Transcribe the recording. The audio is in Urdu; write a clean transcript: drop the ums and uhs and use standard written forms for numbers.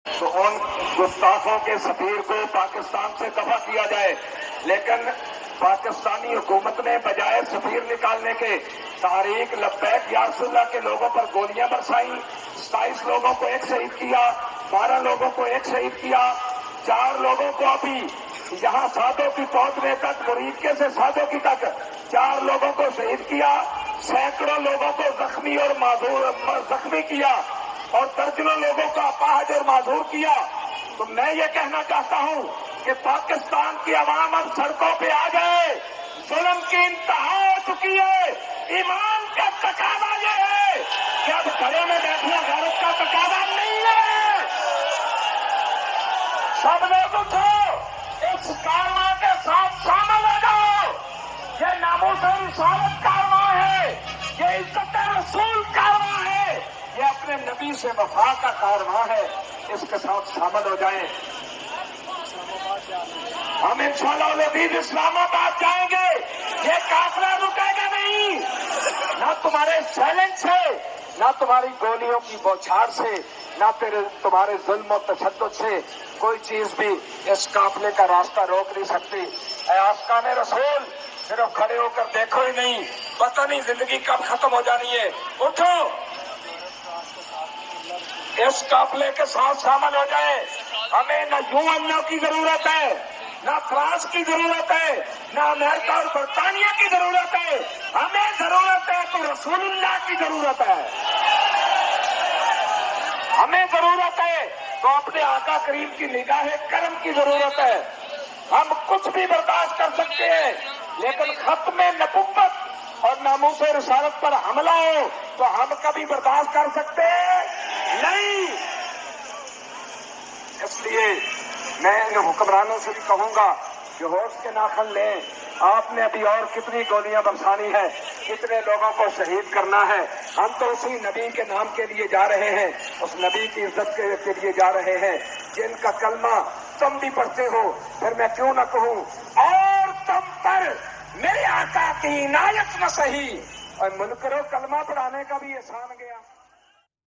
تو ان گستاخوں کے سفیر کو پاکستان سے دفع کیا جائے، لیکن پاکستانی حکومت نے بجائے سفیر نکالنے کے تحریک لبیک یا رسول اللہ کے لوگوں پر گولیاں برسائیں، 27 لوگوں کو ایک شہید کیا، 12 لوگوں کو ایک شہید کیا، 4 لوگوں کو ابھی یہاں سادوں کی پہنچنے تک، مریدکے سے سادوں کی تک 4 لوگوں کو شہید کیا، سینکڑوں لوگوں کو زخمی اور زخمی کیا اور درجنوں لوگوں کا اپاہج اور معذور کیا۔ تو میں یہ کہنا چاہتا ہوں کہ پاکستان کی عوام اب سڑکوں پہ آ جائے، ظلم کی انتہا ہو چکی ہے، ایمان کا تقاضا یہ ہے کہ اب گھروں میں بیٹھنا غیرت کا تقاضا نہیں ہے۔ سب لوگ اٹھو، اس کارواں کے ساتھ شامل ہو جاؤ۔ یہ ناموس رسالت کارواں ہے، یہ عزت رسول کارواں ہے، یہ اپنے نبی سے وفا کا کارواں ہے، اس کے ساتھ شامل ہو جائیں۔ ہم انشاءاللہ العزیز اسلام آباد جائیں گے، یہ قافلہ رکے گا نہیں، نہ تمہارے چیلنج سے، نہ تمہاری گولیوں کی بوچھار سے، نہ تمہارے ظلم و تشدد سے کوئی چیز بھی اس قافلے کا راستہ روک نہیں سکتی۔ اے عاشقان رسول، صرف کھڑے ہو کر دیکھو ہی نہیں، پتہ نہیں زندگی کب ختم ہو جانی ہے۔ اٹھو، اس قافلے کے ساتھ شامل ہو جائے۔ ہمیں نہ یوں اللہ کی ضرورت ہے، نہ فرانس کی ضرورت ہے، نہ امریکہ اور برطانیہ کی ضرورت ہے، ہمیں ضرورت ہے تو رسول اللہ کی ضرورت ہے۔ ہمیں ضرورت ہے تو اپنے آقا کریم کی نگاہ کرم کی ضرورت ہے۔ ہم کچھ بھی برداشت کر سکتے ہیں، لیکن ختم نبوت اور ناموس رسالت پر حملہ ہو تو ہم کبھی برداشت کر سکتے نہیں۔ اس لیے میں ان حکمرانوں سے بھی کہوں گا کہ ہوش کے ناخن لیں، آپ نے ابھی اور کتنی گولیاں برسانی ہے، کتنے لوگوں کو شہید کرنا ہے۔ ہم تو اسی نبی کے نام کے لیے جا رہے ہیں، اس نبی کی عزت کے لیے جا رہے ہیں جن کا کلمہ تم بھی پڑھتے ہو، پھر میں کیوں نہ کہوں اور تم پر میرے آقا کی عنایت نہ سہی۔ اور منکرو کلمہ پڑھانے کا بھی احسان گیا۔